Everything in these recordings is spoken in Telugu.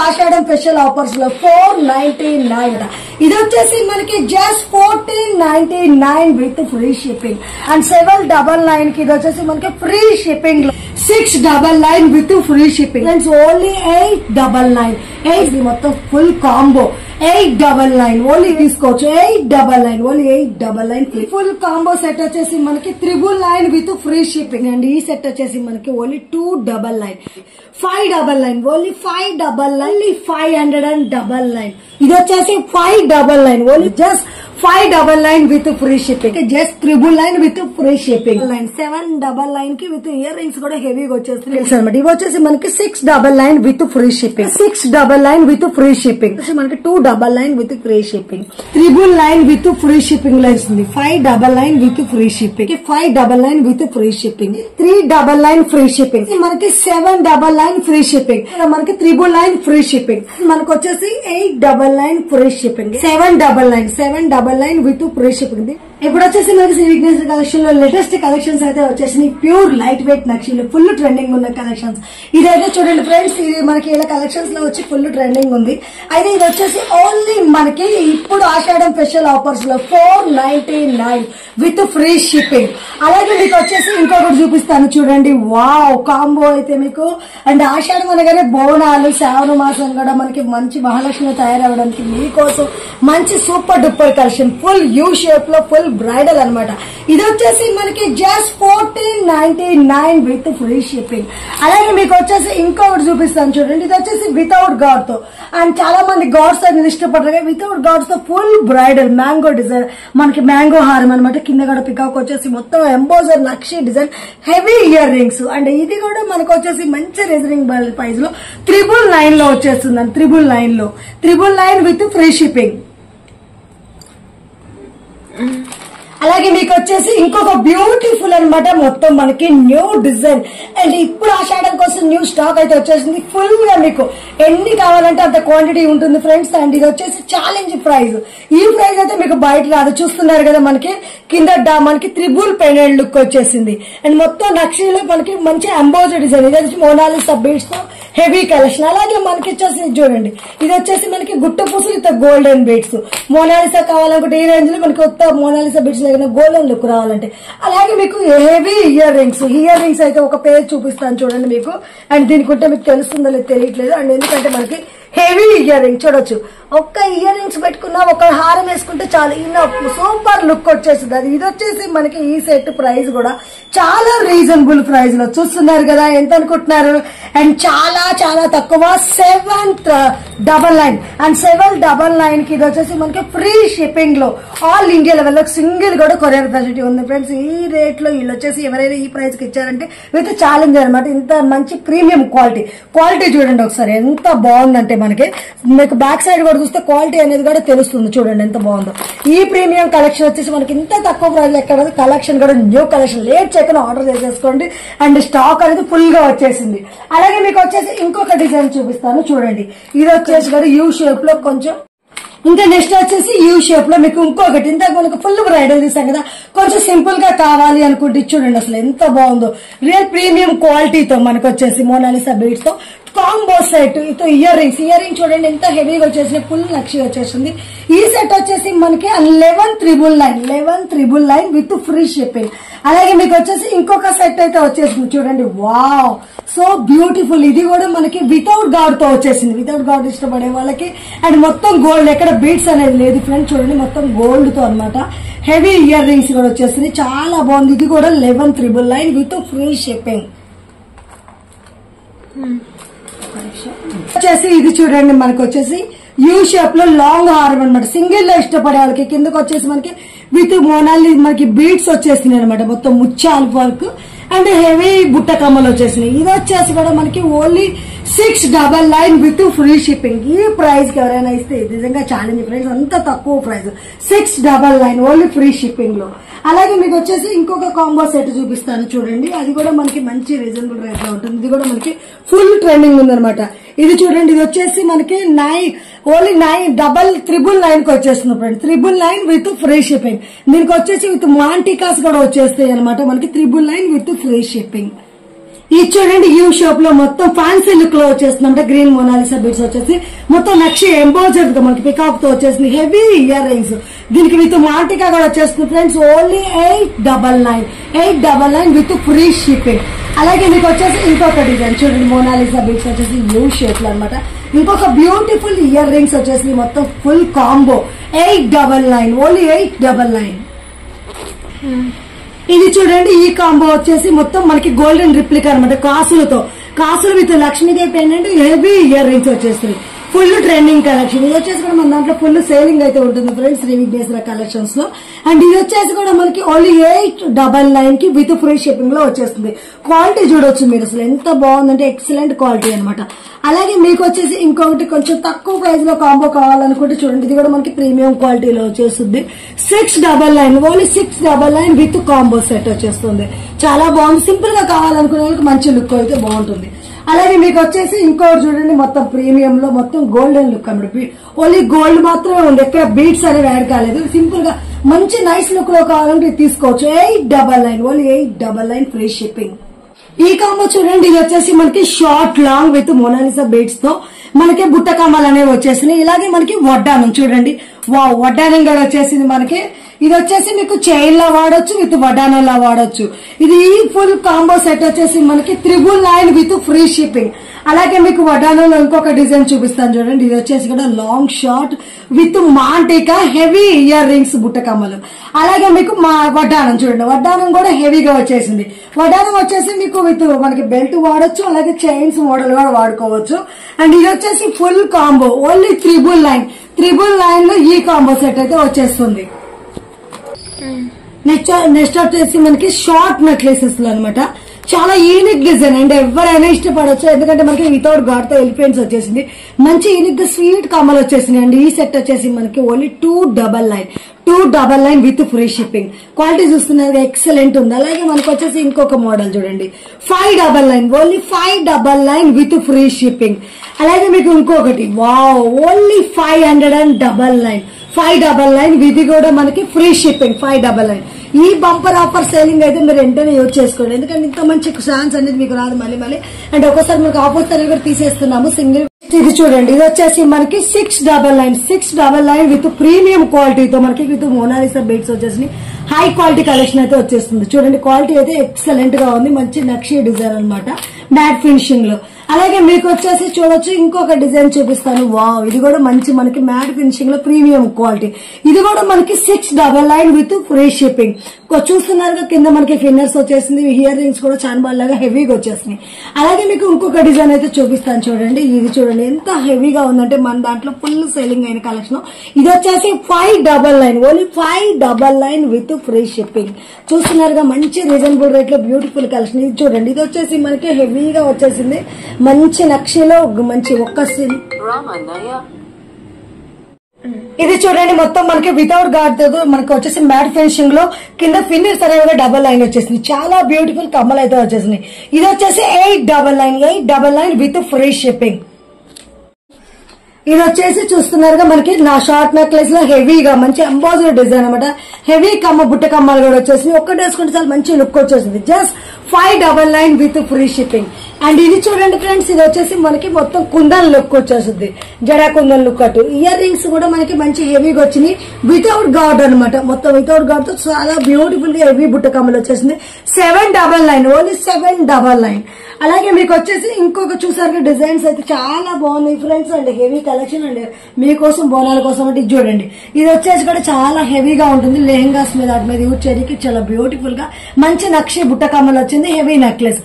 ఆషాఢం స్పెషల్ ఆఫర్స్ లో 499 ఇది వచ్చేసి మనకి just 1499 with free shipping and 799 కి ఇది వచ్చేసి మనకి ఫ్రీ షిప్పింగ్ లో 699 with free shipping friends only 899 ఇది మొత్తం ఫుల్ కాంబో 899 ఓన్లీ తీసుకోవచ్చు 899 ఓన్లీ 899 ఫుల్ కాంబో సెట్ వచ్చేసి మనకి 999 విత్ ఫ్రీ షిప్పింగ్ అండ్ ఈ సెట్ వచ్చేసి మనకి ఓన్లీ 299 599 ఓన్లీ 599 599 ఇది వచ్చేసి 599 only just 599 with free shipping just 999 with free shipping 799 కి విత్ ఇయర్ రింగ్స్ కూడా హెవీగా వచ్చేస్తుంది అనమాట ఇవి వచ్చేసి మనకి 699 with free shipping 699 with free shipping మనకి 299 with free shipping 999 with free shipping లో ఇస్తుంది 599 with free shipping 599 with free shipping 399 free shipping మనకి 799 ఫ్రీ షిప్పింగ్ మనకి 999 ఫ్రీ షిప్పింగ్ మనకు వచ్చేసి 899 free shipping 799 with free shipping ఇప్పుడు వచ్చేసి మనకి శ్రీ విఘ్నేశ్వర కలెక్షన్ లో లేటెస్ట్ కలెక్షన్స్ అయితే వచ్చేసి ప్యూర్ లైట్ వెయిట్ నక్షీలు ఫుల్ ట్రెండింగ్ ఉన్న కలెక్షన్స్ ఇదైతే చూడండి ఫ్రెండ్స్ ఇది మనకి ఇలా కలెక్షన్స్ లో వచ్చి ఫుల్ ట్రెండింగ్ ఉంది అయితే ఇది వచ్చేసి ఓన్లీ మనకి ఇప్పుడు ఆషాఢం స్పెషల్ ఆఫర్స్ లో 499 విత్ ఫ్రీ షిప్పింగ్ అలాగే మీకు వచ్చేసి ఇంకొకటి చూపిస్తాను చూడండి వావ్ కాంబో అయితే మీకు అండ్ ఆషాఢం అనగానే బోనాలు శ్రావణ మాసం కూడా మనకి మంచి మహాలక్ష్మి తయారవడానికి మీకోసం మంచి super duper collection full U shape లో ఫుల్ బ్రైడల్ అన్నమాట ఇది వచ్చేసి మనకి జస్ట్ 1499 విత్ ఫ్రీ షిప్పింగ్ అలాగే మీకు వచ్చేసి ఇంకొకటి చూపిస్తాను చూడండి ఇది వచ్చేసి వితౌట్ గాడ్ తో అండ్ చాలా మంది గాడ్స్ అనేది ఇష్టపడరు వితౌట్ గాడ్స్ తో ఫుల్ బ్రైడల్ మ్యాంగో డిజైన్ మనకి మ్యాంగో హారం అనమాట కింద కూడా పికాక్ వచ్చేసి మొత్తం ఎంబోజర్ నక్షి design heavy ear rings and ఇది కూడా మనకు వచ్చేసి మంచి రీజనింగ్ ప్రైస్ లో 999 లో వచ్చేస్తుంది 999 విత్ ఫ్రీ షిప్పింగ్ అలాగే మీకు వచ్చేసి ఇంకొక బ్యూటిఫుల్ అనమాట మొత్తం మనకి న్యూ డిజైన్ అండ్ ఇప్పుడు ఆషాఢం కోసం న్యూ స్టాక్ అయితే వచ్చేసింది ఫుల్ గా మీకు ఎన్ని కావాలంటే అంత క్వాంటిటీ ఉంటుంది ఫ్రెండ్స్ అండ్ ఇది వచ్చేసి ఛాలెంజ్ ప్రైస్ ఈ ప్రైస్ అయితే మీకు బయట రాదు చూస్తున్నారు కదా మనకి కింద మనకి త్రిబుల్ పెండెంట్ లుక్ వచ్చేసింది అండ్ మొత్తం నక్షీలో మనకి మంచి ఎంబోజర్ డిజైన్ ఇది వచ్చి మోనాలిసా బీడ్స్ తో హెవీ కలెక్షన్ అలాగే మనకి వచ్చేసి చూడండి ఇది వచ్చేసి మనకి గుట్ట పూసలు ఇంత గోల్డెన్ బీడ్స్ మోనాలిసా కావాలనుకుంటే ఈ రేంజ్ లో మనకి కొత్త మోనాలిసా బీడ్స్ దగ్గర గోల్డెన్ లుక్ రావాలంటే అలాగే మీకు హెవీ ఇయర్ రింగ్స్ అయితే ఒక పేజ్ చూపిస్తాను చూడండి మీకు అండ్ దీనికుంటే మీకు తెలుస్తుందో లేదు తెలియట్లేదు అండ్ ఎందుకంటే మనకి హెవీ ఇయర్ రింగ్ చూడొచ్చు ఒక్క ఇయర్ రింగ్స్ పెట్టుకున్నా ఒక హారం వేసుకుంటే చాలా సూపర్ లుక్ వచ్చేసింది అది ఇది వచ్చేసి మనకి ఈ సెట్ ప్రైస్ కూడా చాలా రీజనబుల్ ప్రైస్ లో చూస్తున్నారు కదా ఎంత అనుకుంటున్నారు అండ్ చాలా చాలా తక్కువ 799 అండ్ 799 కి ఇది వచ్చేసి మనకి ఫ్రీ షిప్పింగ్ లో ఆల్ ఇండియా లెవెల్ లో సింగిల్ కూడా కొరియర్ ఫెసిలిటీ ఉంది ఫ్రెండ్స్ ఈ రేట్ లో వీళ్ళు వచ్చేసి ఎవరైనా ఈ ప్రైస్ కి ఇచ్చారంటే విత్ ఛాలెంజ్ అనమాట ఇంత మంచి ప్రీమియం క్వాలిటీ చూడండి ఒకసారి ఎంత బాగుందంటే మనకి మీకు బ్యాక్ సైడ్ కూడా చూస్తే క్వాలిటీ అనేది కూడా తెలుస్తుంది చూడండి ఎంత బాగుందో ఈ ప్రీమియం కలెక్షన్ వచ్చేసి మనకి ఇంత తక్కువ ప్రైస్ ఎక్కడ కలెక్షన్ కూడా న్యూ కలెక్షన్ లేట్ చేయకుండా ఆర్డర్ చేసేసుకోండి అండ్ స్టాక్ అనేది ఫుల్ గా వచ్చేసింది అలాగే మీకు వచ్చేసి ఇంకొక డిజైన్ చూపిస్తాను చూడండి ఇది వచ్చేసి కూడా యూ షేప్ లో కొంచెం ఇంకా నెక్స్ట్ వచ్చేసి యూ షేప్ లో మీకు ఇంకొకటి ఇంత మనకు ఫుల్ బ్రైడల్ తీసాం కదా కొంచెం సింపుల్ గా కావాలి అనుకుంటే చూడండి అసలు ఎంత బాగుందో రియల్ ప్రీమియం క్వాలిటీతో మనకు వచ్చేసి మోనాలిసా బీడ్స్ తో కాంబో సెట్ ఇతో ఇయర్ రింగ్స్ చూడండి ఎంత హెవీగా వచ్చేసి ఫుల్ నక్షి వచ్చేసింది ఈ సెట్ వచ్చేసి మనకి 11,999 విత్ ఫ్రీ షిప్పింగ్ అలాగే మీకు వచ్చేసి ఇంకొక సెట్ అయితే వచ్చేసింది చూడండి వావ్ సో బ్యూటిఫుల్ ఇది కూడా మనకి వితౌట్ గాడ్ తో వచ్చేసింది వితౌట్ గాడ్ ఇష్టపడే వాళ్ళకి అండ్ మొత్తం గోల్డ్ ఎక్కడ బీడ్స్ అనేది లేదు ఫ్రెండ్స్ చూడండి మొత్తం గోల్డ్ తో అనమాట హెవీ ఇయర్ రింగ్స్ కూడా వచ్చేసింది చాలా బాగుంది ఇది కూడా 11,999 విత్ ఫ్రీ షిప్పింగ్ వచ్చేసి ఇది చూడండి మనకు వచ్చేసి యూ షేప్ లో లాంగ్ హారం అనమాట సింగిల్ లో ఇష్టపడే వాళ్ళకి కిందకి వచ్చేసి మనకి విత్ మోనాలి మనకి బీడ్స్ వచ్చేసినాయి అనమాట మొత్తం ముత్యాల వర్క్ అండ్ హెవీ బుట్ట కమ్మలు వచ్చేసినాయి ఇది వచ్చేసి కూడా మనకి ఓన్లీ 699 విత్ ఫ్రీ షిప్పింగ్ ఈ ప్రైస్ కి ఎవరైనా ఇస్తే నిజంగా ఛాలెంజ్ ప్రైస్ అంత తక్కువ ప్రైస్ 699 ఓన్లీ ఫ్రీ షిప్పింగ్ లో అలాగే మీకు వచ్చేసి ఇంకొక కాంబో సెట్ చూపిస్తాను చూడండి అది కూడా మనకి మంచి రీజనబుల్ రేట్ లో ఉంటుంది ఇది కూడా మనకి ఫుల్ ట్రెండింగ్ ఉందన్నమాట ఇది చూడండి ఇది వచ్చేసి మనకి ఓన్లీ 999 కి వచ్చేస్తుంది ఫ్రెండ్ 999 విత్ ఫ్రీ షిప్పింగ్ దీనికి వచ్చేసి విత్ మాంటికాస్ కూడా వచ్చేస్తాయి అనమాట మనకి 999 విత్ ఫ్రీ షిప్పింగ్ ఇది చూడండి యూ షేప్ లో మొత్తం ఫ్యాన్సీ లుక్ లో వచ్చేస్తుంది. గ్రీన్ మోనాలిసా బీడ్స్ వచ్చేసి మొత్తం నక్షి ఎంబోజర్ తో మనకి పికాక్ తో వచ్చేసింది. హెవీ ఇయర్ రింగ్స్ దీనికి విత్ మార్టికా కూడా వచ్చేస్తుంది friends. Only 899 with free shipping. అలాగే మీకు వచ్చేసి ఇంకొక డిజైన్ చూడండి మోనాలిసా బీడ్స్ వచ్చేసి యూ షేప్ లో అనమాట. ఇంకొక బ్యూటిఫుల్ ఇయర్ రింగ్స్ వచ్చేసి మొత్తం ఫుల్ కాంబో 899 ఓన్లీ 899. ఇది చూడండి ఈ కాంబో వచ్చేసి మొత్తం మనకి గోల్డెన్ రిప్లికా అనమాట. కాసులు with Lakshmidevi pendant heavy ear rings వచ్చేస్తుంది. Full trending collection. ఇది వచ్చేసి కూడా మన దాంట్లో ఫుల్ సేలింగ్ అయితే ఉంటుంది ఫ్రెండ్స్ శ్రీ విఘ్నేశ్వర కలెక్షన్స్ లో. అండ్ ఇది వచ్చేసి కూడా మనకి ఓన్లీ 899 కి విత్ ఫ్రీ షిప్పింగ్ లో వచ్చేస్తుంది. క్వాలిటీ చూడొచ్చు మీరు అసలు ఎంత బాగుందంటే ఎక్సలెంట్ క్వాలిటీ అనమాట. అలాగే మీకు వచ్చేసి ఇంకొకటి కొంచెం తక్కువ ప్రైస్ లో కాంబో కావాలనుకుంటే చూడండి ఇది కూడా మనకి ప్రీమియం క్వాలిటీలో వచ్చేస్తుంది. 699 ఓన్లీ 699 విత్ కాంబో సెట్ వచ్చేస్తుంది. చాలా బాగుంది. సింపుల్ గా కావాలనుకునే వాళ్ళకి మంచి లుక్ అయితే బాగుంటుంది. అలాగే మీకు వచ్చేసి ఇంకోటి చూడండి మొత్తం ప్రీమియం లో మొత్తం గోల్డెన్ లుక్ అన్నమాట. ఓన్లీ గోల్డ్ మాత్రమే ఉంది. ఎక్కడ బీట్స్ అనేవి యాడ్ కాలేదు. సింపుల్ గా మంచి నైస్ లుక్ లో కావాలంటే తీసుకోవచ్చు. 899 ఓన్లీ 899 ఫ్రీ షిప్పింగ్. ఈ కాంబో చూడండి ఇది వచ్చేసి మనకి short long with Monalisa beads తో మనకి బుట్ట కమ్మలు అనేవి వచ్చేసినాయి. ఇలాగే మనకి వడ్డానం చూడండి వడ్డానం కూడా వచ్చేసింది మనకి. ఇది వచ్చేసి మీకు చైన్ లా వాడొచ్చు విత్ వడ్డానంలా వాడొచ్చు. ఇది ఫుల్ కాంబో సెట్ వచ్చేసి మనకి 999 విత్ ఫ్రీ షిప్పింగ్. అలాగే మీకు వడ్డానంలో ఇంకొక డిజైన్ చూపిస్తాను చూడండి. ఇది వచ్చేసి కూడా లాంగ్ షార్ట్ విత్ మాంటికా హెవీ ఇయర్ రింగ్స్ బుట్ట కమ్మలు. అలాగే మీకు వడ్డానం చూడండి వడ్డానం కూడా హెవీగా వచ్చేసింది. వడ్డానం వచ్చేసి మీకు విత్ మనకి బెల్ట్ వాడొచ్చు అలాగే చైన్స్ మోడల్ కూడా వాడుకోవచ్చు. అండ్ ఇది వచ్చేసి ఫుల్ కాంబో ఓన్లీ 999 లో ఈ కాంబో సెట్ అయితే వచ్చేస్తుంది. నెక్స్ట్ వచ్చేసి మనకి షార్ట్ నెక్లెసెస్ లో అనమాట. చాలా యూనిక్ డిజైన్ అండ్ ఎవరైనా ఇష్టపడవచ్చు. ఎందుకంటే మనకి వితౌట్ గాడ్ తో ఎలిఫెంట్స్ వచ్చేసింది. మంచి యూనిక్ గా స్వీట్ కమ్మలు వచ్చేసింది అండి. ఈ సెట్ వచ్చేసి మనకి only 299 with free shipping. Quality చూస్తున్నారు ఎక్సలెంట్ ఉంది. అలాగే మనకు వచ్చేసి ఇంకొక మోడల్ చూడండి 599 ఓన్లీ 599 విత్ ఫ్రీ షిప్పింగ్. అలాగే మీకు ఇంకొకటి ఓన్లీ 599 ఇది కూడా మనకి ఫ్రీ షిప్పింగ్ 599. ఈ బంపర్ ఆఫర్ సేలింగ్ అయితే మీరు వెంటనే యూజ్ చేసుకోండి. ఎందుకంటే ఇంత మంచి ఛాన్స్ అనేది మీకు రాదు మళ్ళీ. అండ్ ఒకసారి మనకి ఆఫర్స్ అనేవి కూడా తీసేస్తున్నాము సింగిల్. ఇది చూడండి ఇది వచ్చేసి మనకి 699 విత్ ప్రీమియం క్వాలిటీతో మనకి విత్ మోనాలిసా బీడ్స్ వచ్చేసి హై క్వాలిటీ కలెక్షన్ అయితే వచ్చేస్తుంది. చూడండి క్వాలిటీ అయితే ఎక్సలెంట్ గా ఉంది. మంచి నక్షి డిజైన్ అనమాట మ్యాట్ ఫినిషింగ్ లో. అలాగే మీకు వచ్చేసి చూడొచ్చు ఇంకొక డిజైన్ చూపిస్తాను. ఇది కూడా మంచి మనకి మ్యాట్ ఫినిషింగ్ లో ప్రీమియం క్వాలిటీ. ఇది కూడా మనకి 699 విత్ ఫ్రీ షిప్పింగ్. చూస్తున్నారు కింద మనకి ఫిన్నర్స్ వచ్చేసింది. ఇయర్ రింగ్స్ కూడా చాన్బాల్ లాగా హెవీగా వచ్చేసినాయి. అలాగే మీకు ఇంకొక డిజైన్ అయితే చూపిస్తాను చూడండి. ఇది చూడండి ఎంత హెవీగా ఉందంటే మన దాంట్లో ఫుల్ సేలింగ్ అయిన కలెక్షన్. ఇది వచ్చేసి 599 ఓన్లీ 599 విత్ ఫ్రీ షిప్పింగ్. చూస్తున్నారుగా మంచి రీజనబుల్ రేట్ లో బ్యూటిఫుల్ కలెక్షన్. ఇది చూడండి ఇది వచ్చేసి మనకి హెవీగా వచ్చేసింది. మంచి నక్షిలో మంచి ఇది చూడండి మొత్తం మనకి వితౌట్ గాడ్ మనకి వచ్చేసి మ్యాట్ ఫినిషింగ్ లో కింద ఫిన్నర్స్ అనేవి డబల్ లైన్ వచ్చేసింది. చాలా బ్యూటిఫుల్ కమ్మలు అయితే వచ్చేసినాయి. ఇది వచ్చేసి 899 విత్ ఫ్రీ షిప్పింగ్. ఇది వచ్చేసి చూస్తున్నారుగా మనకి నా షార్ట్ నెక్లెస్ లో హెవీగా మంచి ఎంబోజర్ డిజైన్ అనమాట. హెవీ కమ్మ బుట్ట కమ్మలు కూడా వచ్చేసింది. ఒక్కటి వేసుకుంటే చాలా మంచి లుక్ వచ్చేసింది. Just 599 with free shipping. And ఇది చూడండి ఫ్రెండ్స్ ఇది వచ్చేసి మనకి మొత్తం కుందన్ లుక్ వచ్చేసింది. జడా కుందన్ లుక్ అటు. ఇయర్ రింగ్స్ కూడా మనకి మంచి హెవీగా వచ్చినాయి వితౌట్ గాడ్ అనమాట. మొత్తం వితౌట్ గాడ్ తో చాలా బ్యూటిఫుల్ గా హెవీ బుట్ట కమ్మలు వచ్చేసింది. 799 ఓన్లీ 799. అలాగే మీకు వచ్చేసి ఇంకొక చూసారు డిజైన్స్ అయితే చాలా బాగున్నాయి friends. And heavy collection and మీకోసం బోనాల కోసం అంటే ఇది చూడండి. ఇది వచ్చేసి కూడా చాలా హెవీగా ఉంటుంది. లెహెంగాస్ మీద వాటి మీద యూజ్ చేయడానికి చాలా బ్యూటిఫుల్ గా మంచి నక్షి బుట్ట కమ్మలు వచ్చింది. Heavy necklace.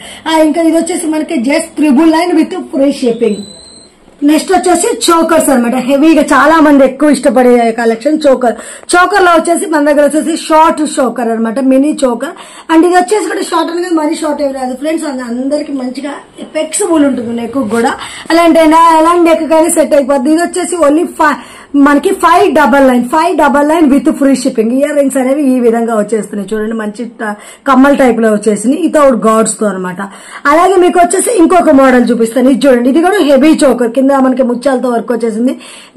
ఇంకా ఇది వచ్చేసి మనకి just 999 with free shipping. Next వచ్చేసి చోకర్స్ అనమాట. హెవీగా చాలా మంది ఎక్కువ ఇష్టపడే కలెక్షన్ చోకర్ లో వచ్చేసి మన దగ్గర వచ్చేసి షార్ట్ చోకర్ అనమాట. Mini choker. అండ్ ఇది వచ్చేసి కూడా షార్ట్ అనేది మరీ షార్ట్ ఏమి రాదు ఫ్రెండ్స్. అందరికి మంచిగా ఫ్లెక్సిబుల్ ఉంటుంది నెక్ కూడా. ఎలాంటి నెక్ కానీ సెట్ అయిపోద్ది. ఇది వచ్చేసి ఓన్లీ మనకి 599 with free shipping. Ear rings అనేవి ఈ విధంగా వచ్చేస్తున్నాయి చూడండి, మంచి కమ్మల్ టైప్ లో వచ్చేసింది వితౌట్ గాడ్స్ తో అనమాట. అలాగే మీకు వచ్చేసి ఇంకొక మోడల్ చూపిస్తాను, ఇది చూడండి. ఇది కూడా హెవీ చోకర్, కింద మనకి ముత్యాలతో వర్క్ వచ్చేసింది.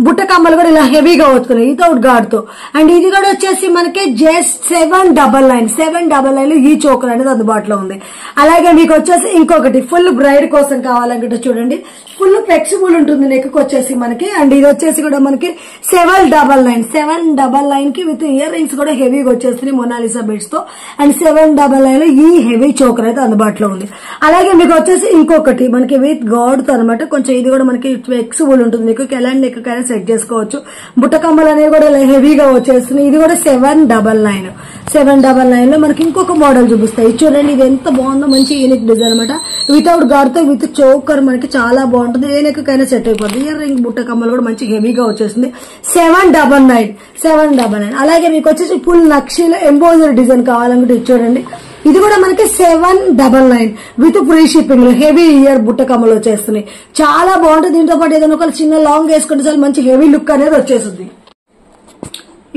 బుట్ట కమ్మలు కూడా ఇలా హెవీగా వస్తున్నాయి వితౌట్ గాడ్ తో. అండ్ ఇది కూడా వచ్చేసి మనకి జస్ట్ 799 ఈ చోకర్ అనేది అందుబాటులో ఉంది. అలాగే మీకు వచ్చేసి ఇంకొకటి ఫుల్ బ్రైడ్ కోసం కావాలనుకుంటే చూడండి, ఫుల్ ఫ్లెక్సిబుల్ ఉంటుంది నెక్ వచ్చేసి మనకి. అండ్ ఇది వచ్చేసి కూడా మనకి 799 కి విత్ ఇయర్ రింగ్స్ కూడా హెవీగా వచ్చేస్తుంది మొనాలిసా బిట్స్ తో. అండ్ 799 ఈ హెవీ చోకర్ అయితే అందుబాటులో ఉంది. అలాగే మీకు వచ్చేసి ఇంకొకటి మనకి విత్ గాడ్ తో అనమాట, కొంచెం ఇది కూడా మనకి ఫ్లెక్సిబుల్ ఉంటుంది, మీకు ఎలాంటి నెక్కైనా సెట్ చేసుకోవచ్చు. బుట్ట కమ్మలు అనేవి కూడా హెవీగా వచ్చేస్తుంది. ఇది కూడా 799 లో మనకి ఇంకొక మోడల్ చూపిస్తాయి చూడండి. ఇది ఎంత బాగుందో, మంచి యూనిక్ డిజైన్ అనమాట. వితౌట్ గాడ్ తో విత్ చోకర్ మనకి చాలా బాగుంటుంది, ఏ నెక్కైనా సెట్ అయిపోతుంది. ఇయర్ రింగ్ బుట్ట కమ్మలు కూడా మంచి హెవీగా వచ్చేస్తుంది. 799. అలాగే మీకు వచ్చేసి ఫుల్ నక్షీలో ఎంబోజర్ డిజైన్ కావాలనుకుంటే చూడండి, ఇది కూడా మనకి 799 విత్ ఫ్రీ షిప్పింగ్ లో హెవీ ఇయర్ బుట్ట కమ్మలు వచ్చేస్తున్నాయి. చాలా బాగుంటుంది. దీంతో పాటు ఏదైనా ఒక చిన్న లాంగ్ వేసుకుంటే చాలా మంచి హెవీ లుక్ అనేది వచ్చేస్తుంది.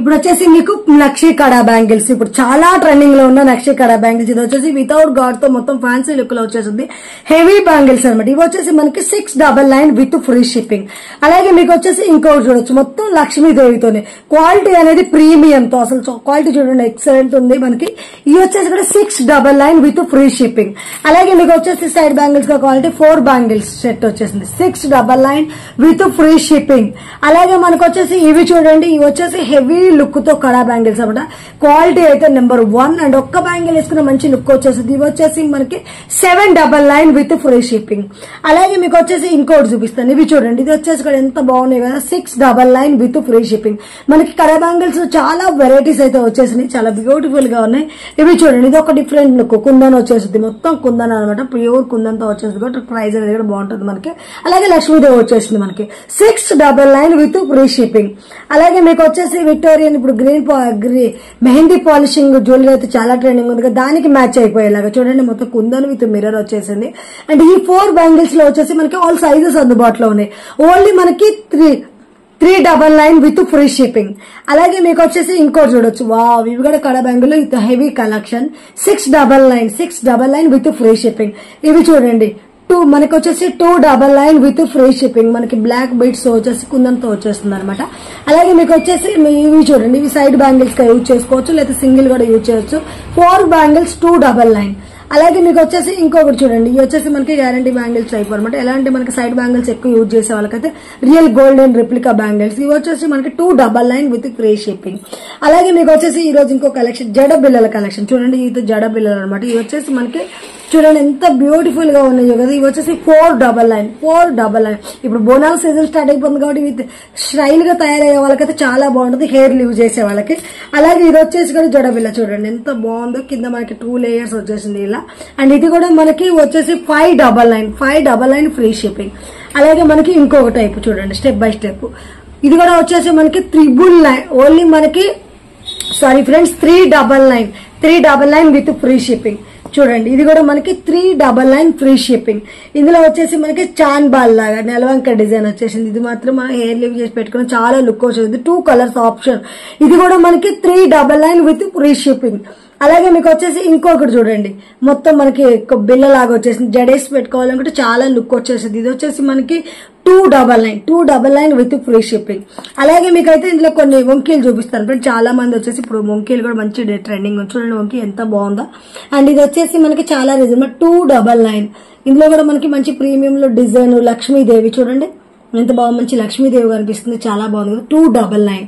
ఇప్పుడు వచ్చేసి మీకు నక్షీ కడా బ్యాంగిల్స్, ఇప్పుడు చాలా ట్రెండింగ్ లో ఉన్న నక్షీ కడా బ్యాంగిల్స్. ఇది వచ్చేసి వితౌట్ గాడ్ తో మొత్తం ఫ్యాన్సీ లుక్ లో వచ్చేసింది, హెవీ బ్యాంగిల్స్ అనమాట. ఇవి వచ్చేసి మనకి 699 విత్ ఫ్రీ షిప్పింగ్. అలాగే మీకు వచ్చేసి ఇంకోటి చూడొచ్చు, మొత్తం లక్ష్మీదేవితోనే, క్వాలిటీ అనేది ప్రీమియం తో, అసలు క్వాలిటీ చూడండి ఎక్సలెంట్ ఉంది మనకి. ఇవి వచ్చేసి కూడా 699 విత్ ఫ్రీ షిప్పింగ్. అలాగే మీకు వచ్చేసి సైడ్ బ్యాంగిల్స్ గా క్వాలిటీ 4 బ్యాంగిల్స్ సెట్ వచ్చేసింది 699 విత్ ఫ్రీ షిప్పింగ్. అలాగే మనకు వచ్చేసి ఇవి చూడండి, ఇవి వచ్చేసి హెవీ లుక్ తో కడా బ్యాంగిల్స్ అనమాట. క్వాలిటీ అయితే నెంబర్ 1. అండ్ ఒక్క బ్యాంగిల్ వేసుకున్న మంచి లుక్ వచ్చేసింది. ఇవి వచ్చేసి మనకి 799 విత్ ఫ్రీ షిప్పింగ్. అలాగే మీకు వచ్చేసి ఇంకోటి చూపిస్తాను, ఇవి చూడండి. ఇది వచ్చేసి కూడా ఎంత బాగున్నాయి కదా, 699 విత్ ఫ్రీ షిప్పింగ్. మనకి కడా బ్యాంగిల్స్ చాలా వెరైటీస్ అయితే వచ్చేసినాయి, చాలా బ్యూటిఫుల్ గా ఉన్నాయి. ఇవి చూడండి, ఇది ఒక డిఫరెంట్ లుక్, కుందన్ వచ్చేసింది, మొత్తం కుందన్ అనమాట, ప్యూర్ కుందన్ తో వచ్చేసింది. ప్రైస్ అనేది కూడా బాగుంటుంది మనకి. అలాగే లక్ష్మీదేవి వచ్చేసింది మనకి 699 విత్ ఫ్రీ షిప్పింగ్. అలాగే మీకు వచ్చేసి విక్టోరియన్ ఇప్పుడు గ్రీన్ మెహందీ పాలిషింగ్ జ్యువెలరీ అయితే చాలా ట్రెండింగ్ ఉంది కదా, దానికి మ్యాచ్ అయిపోయేలాగా చూడండి, మొత్తం కుందన్ విత్ మిర్రర్ వచ్చేసింది. అండ్ ఈ 4 బ్యాంగిల్స్ లో వచ్చేసి మనకి ఆల్ సైజెస్ అందుబాటులో ఉన్నాయి. ఓన్లీ మనకి 399 విత్ ఫ్రీ షిప్పింగ్. అలాగే మీకు వచ్చేసి ఇంకోటి చూడొచ్చు, వావ్, ఇవి కూడా కడా bangle with heavy collection 699 with free shipping. ఇవి చూడండి, మనకి వచ్చేసి 299 విత్ ఫ్రీ షిప్పింగ్. మనకి బ్లాక్ బీడ్స్ వచ్చేసి కుందంతో వచ్చేస్తుంది అనమాట. అలాగే మీకు వచ్చేసి ఇవి చూడండి, ఇవి సైడ్ బ్యాంగిల్స్ గా యూజ్ చేసుకోవచ్చు, లేదా సింగిల్ కూడా యూజ్ చేయొచ్చు. 4 బ్యాంగిల్స్ 299. అలాగే మీకు వచ్చేసి ఇంకొకటి చూడండి, ఇవి వచ్చేసి మనకి గ్యారంటీ బ్యాంగిల్స్ టైప్ అనమాట. ఎలా అంటే మనకి సైడ్ బ్యాంగిల్స్ ఎక్కువ యూజ్ చేసే వాళ్ళకైతే రియల్ గోల్డెన్ రిప్లికా బ్యాంగిల్స్. ఇవి వచ్చేసి మనకి 299 విత్ ఫ్రీ షిప్పింగ్. అలాగే మీకు వచ్చేసి ఈ రోజు ఇంకో కలెక్షన్, జడ బిల్లల కలెక్షన్ చూడండి. ఇది జడ బిల్లలు అనమాట. ఇవి వచ్చేసి మనకి చూడండి ఎంత బ్యూటిఫుల్ గా ఉన్నాయో కదా. ఇవి వచ్చేసి 499. ఇప్పుడు బోనాల సీజన్ స్టార్ట్ అయిపోతుంది కాబట్టి విత్ స్టైల్ గా తయారయ్యే వాళ్ళకైతే చాలా బాగుంటుంది, హెయిర్ లీవ్ చేసే వాళ్ళకి. అలాగే ఇది వచ్చేసి కూడా జడబిల్ల చూడండి ఎంత బాగుందో, కింద మనకి 2 లేయర్స్ వచ్చేసింది ఇలా. అండ్ ఇది కూడా మనకి వచ్చేసి 599 ఫ్రీ షిప్పింగ్. అలాగే మనకి ఇంకొక టైప్ చూడండి, స్టెప్ బై స్టెప్. ఇది కూడా వచ్చేసి మనకి 399 ఓన్లీ మనకి, sorry friends, 399 with free shipping. చూడండి, ఇది కూడా మనకి 399 ఫ్రీ షిప్పింగ్. ఇందులో వచ్చేసి మనకి చాన్ బాల్ లాగా నెలవంక డిజైన్ వచ్చేసింది. ఇది మాత్రం మనం హెయిర్ లీవ్ చేసి పెట్టుకుని చాలా లుక్ వచ్చేది. 2 కలర్స్ ఆప్షన్. ఇది కూడా మనకి 399 విత్ ఫ్రీ షిప్పింగ్. అలాగే మీకు వచ్చేసి ఇంకొకటి చూడండి, మొత్తం మనకి బిల్లలాగా వచ్చేసింది. జడేసి పెట్టుకోవాలనుకుంటే చాలా లుక్ వచ్చేసింది. ఇది వచ్చేసి మనకి 299 విత్ ఫ్రీ షిప్పింగ్. అలాగే మీకైతే ఇందులో కొన్ని వంకీలు చూపిస్తాను ఫ్రెండ్. చాలా మంది వచ్చేసి ఇప్పుడు వంకీలు కూడా మంచి ట్రెండింగ్ చూడండి, వంకీ ఎంత బాగుందో. అండ్ ఇది వచ్చేసి మనకి చాలా రీజనబుల్ 299. ఇందులో కూడా మనకి మంచి ప్రీమియం లో డిజైన్ లక్ష్మీదేవి చూడండి ఎంత బాగా, మంచి లక్ష్మీదేవి కనిపిస్తుంది, చాలా బాగుంది కదా, 299.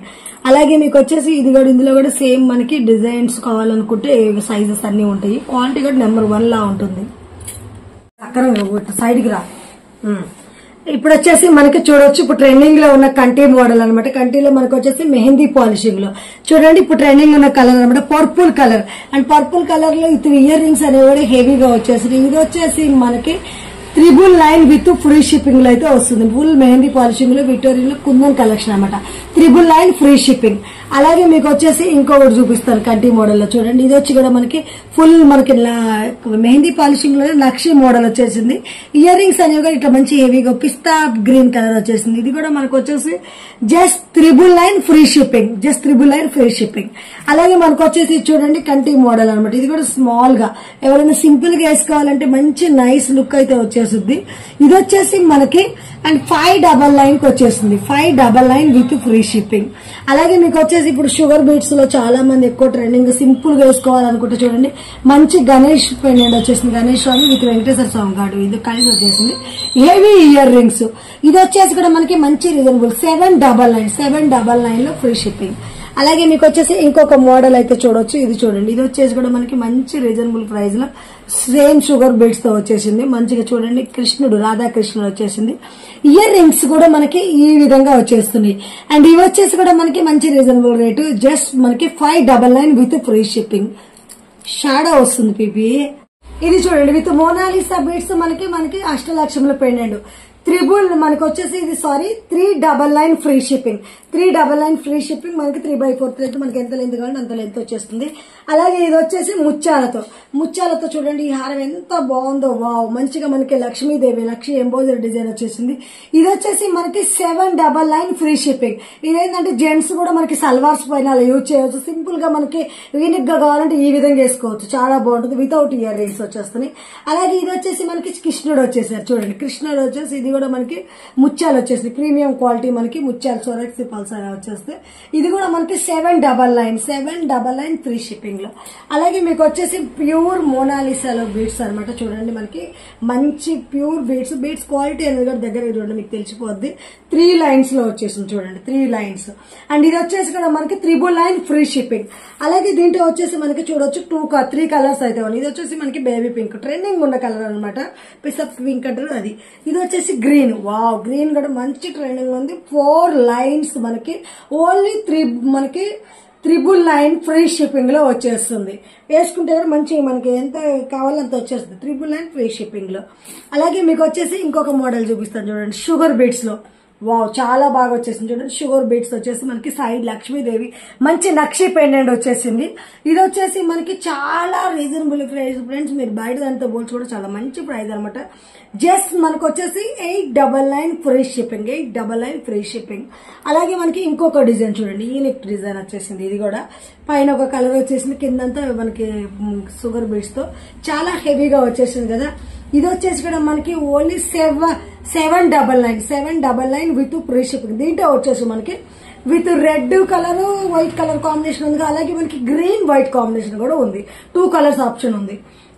అలాగే మీకు వచ్చేసి ఇది కూడా ఇందులో కూడా సేమ్ మనకి డిజైన్స్ కావాలనుకుంటే సైజెస్ అన్ని ఉంటాయి. క్వాలిటీ కూడా నెంబర్ 1 లా ఉంటుంది. సైడ్ కి రా. ఇప్పుడు వచ్చేసి మనకి చూడొచ్చు, ఇప్పుడు ట్రెండింగ్ లో ఉన్న కంటి మోడల్ అనమాట. కంటిలో మనకు వచ్చేసి మెహందీ పాలిషింగ్ లో చూడండి, ఇప్పుడు ట్రెండింగ్ ఉన్న కలర్ అనమాట, purple colour. And purple colour లో ఇది ఇయర్ రింగ్స్ అనేవి కూడా హెవీగా వచ్చేసి, ఇది వచ్చేసి మనకి 999 విత్ ఫ్రీ షిప్పింగ్ లో అయితే వస్తుంది. ఫుల్ మెహందీ పాలిషింగ్ లో విక్టోరియన్ కుందన్ కలెక్షన్ అనమాట. 999 ఫ్రీ షిప్పింగ్. అలాగే మీకు వచ్చేసి ఇంకొకటి చూపిస్తాను కంటి మోడల్ లో చూడండి. ఇది వచ్చి కూడా మనకి ఫుల్ మనకి మెహందీ పాలిషింగ్ లో నక్షి మోడల్ వచ్చేసింది. ఇయర్ రింగ్స్ అనేవి కూడా ఇట్లా మంచి హెవీగా పిస్తా గ్రీన్ కలర్ వచ్చేసింది. ఇది కూడా మనకు వచ్చేసి just 999 free shipping. Just 999 free shipping. అలాగే మనకు వచ్చేసి చూడండి కంటి మోడల్ అనమాట. ఇది కూడా స్మాల్ గా ఎవరైనా సింపుల్ గా వేసుకోవాలంటే మంచి నైస్ లుక్ అయితే వచ్చేసింది. ఇది వచ్చేసి మనకి అండ్ 599 కి వచ్చేసింది. 599 విత్ ఫ్రీ షిప్పింగ్. అలాగే మీకు వచ్చేసి ఇప్పుడు షుగర్ బీట్స్ లో చాలా మంది ఎక్కువ ట్రెండింగ్ సింపుల్ గా వేసుకోవాలనుకుంటే చూడండి మంచి గణేష్ పెండెంట్ వచ్చేసింది. గణేష్ స్వామి విత్ వెంకటేశ్వర స్వామి గారు ఇది కలిసి వచ్చేసింది. Heavy ear rings. ఇది వచ్చేసి కూడా మనకి మంచి రీజనబుల్ 799 లో ఫ్రీ షిప్పింగ్. అలాగే మీకు వచ్చేసి ఇంకొక మోడల్ అయితే చూడొచ్చు. ఇది చూడండి. ఇది వచ్చేసి కూడా మనకి మంచి రీజనబుల్ ప్రైస్ లో సేమ్ షుగర్ బీడ్స్ తో వచ్చేసింది. మంచిగా చూడండి కృష్ణుడు రాధాకృష్ణుడు వచ్చేసింది. ఇయర్ రింగ్స్ కూడా మనకి ఈ విధంగా వచ్చేస్తున్నాయి. అండ్ ఇవి వచ్చేసి కూడా మనకి మంచి రీజనబుల్ రేటు. జస్ట్ మనకి 599 విత్ ఫ్రీ షిప్పింగ్. షాడో వస్తుంది పీపీ. ఇది చూడండి విత్ మోనాలిసా బీడ్స్ మనకి అష్టలక్ష్మిలో పెండెంట్. మనకి వచ్చేసి ఇది 399 ఫ్రీ షిప్పింగ్. 399 free shipping. మనకి 3/4 లెంత్ మనకి ఎంత లెంత్ కావాలంటే అంత లెంత్ వచ్చేస్తుంది. అలాగే ఇది వచ్చేసి ముత్యాలతో చూడండి ఈ హారం ఎంత బాగుందో. వావ్ మంచిగా మనకి లక్ష్మీదేవి లక్ష్మీ ఎంబోజర్ డిజైన్ వచ్చేసింది. ఇది వచ్చేసి మనకి 799 ఫ్రీ షిప్పింగ్. ఇదేంటంటే జెంట్స్ కూడా మనకి సల్వార్స్ పైన అలా యూజ్ చేయవచ్చు. సింపుల్ గా మనకి యూనిక్ గా కావాలంటే ఈ విధంగా వేసుకోవచ్చు. చాలా బాగుంటుంది. వితౌట్ ఇయర్ రింగ్స్ వచ్చేస్తున్నాయి. అలాగే ఇది వచ్చేసి మనకి కృష్ణుడు వచ్చేసారు చూడండి. కృష్ణుడు వచ్చేసి ఇది కూడా మనకి ముత్యాలు వచ్చేసి ప్రీమియం క్వాలిటీ మనకి ముత్యాలు సోరెక్స్ పల్సర్ వచ్చేస్తే ఇది కూడా మనకి 799 ఫ్రీ షిప్పింగ్ లో. అలాగే మీకు వచ్చేసి ప్యూర్ మోనాలిసాలో బీడ్స్ అనమాట. చూడండి మనకి మంచి ప్యూర్ బీడ్స్ క్వాలిటీ అనేది కూడా దగ్గర చూడండి మీకు తెలిసిపోద్ది. 3 లైన్స్ లో వచ్చేసింది చూడండి. 3 లైన్స్. అండ్ ఇది వచ్చేసి కూడా మనకి 999 ఫ్రీ షిప్పింగ్. అలాగే దీంట్లో వచ్చేసి మనకి చూడొచ్చు 3 కలర్స్ అయితే ఉన్నాయి. ఇది వచ్చేసి మనకి బేబీ పింక్ ట్రెండింగ్ ఉన్న కలర్ అనమాట. పిసప్ పింక్ అంటారు అది. ఇది వచ్చేసి గ్రీన్. వావ్ గ్రీన్ కూడా మంచి ట్రెండింగ్ ఉంది. 4 లైన్స్ మనకి ఓన్లీ 999 ఫ్రీ షిప్పింగ్ లో వచ్చేస్తుంది. వేసుకుంటే కూడా మంచి మనకి ఎంత కావాలంత వచ్చేస్తుంది 999 ఫ్రీ షిప్పింగ్ లో. అలాగే మీకు వచ్చేసి ఇంకొక మోడల్ చూపిస్తాను చూడండి షుగర్ బీడ్స్ లో. వావ్ చాలా బాగా వచ్చేసింది చూడండి. షుగర్ బీడ్స్ వచ్చేసి మనకి సైడ్ లక్ష్మీదేవి మంచి నక్షి పెండెంట్ వచ్చేసింది. ఇది వచ్చేసి మనకి చాలా రీజనబుల్ ప్రైస్ ఫ్రెండ్స్. మీరు బయట దాంతో పోల్చి కూడా చాలా మంచి ప్రైస్ అనమాట. జస్ట్ మనకు వచ్చేసి 899 ఫ్రీ షిప్పింగ్. 899 free shipping. అలాగే మనకి ఇంకొక డిజైన్ చూడండి. యూనిక్ డిజైన్ వచ్చేసింది. ఇది కూడా పైన ఒక కలర్ వచ్చేసింది. కిందంతా మనకి షుగర్ బీడ్స్ తో చాలా హెవీగా వచ్చేసింది కదా. ఇది వచ్చేసి కూడా మనకి ఓన్లీ 799 విత్ ఫ్రీ షిప్పింగ్. దీంట్లో వచ్చేసి మనకి with red colour white colour combination ఉంది. అలాగే మనకి గ్రీన్ వైట్ కాంబినేషన్ కూడా ఉంది. 2 కలర్స్ ఆప్షన్ ఉంది.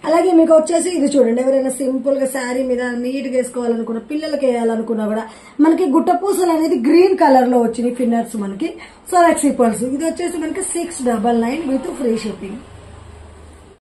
అలాగే మీకు వచ్చేసి ఇది చూడండి. ఎవరైనా సింపుల్ గా శారీ మీద నీట్ గా వేసుకోవాలనుకున్నా పిల్లలకి వేయాలనుకున్నా కూడా మనకి గుట్ట పూసలు అనేది గ్రీన్ కలర్ లో వచ్చినాయి. ఫిన్నర్స్ మనకి సోరెక్స్ పర్స్. ఇది వచ్చేసి మనకి 699 విత్ ఫ్రీ షిప్పింగ్.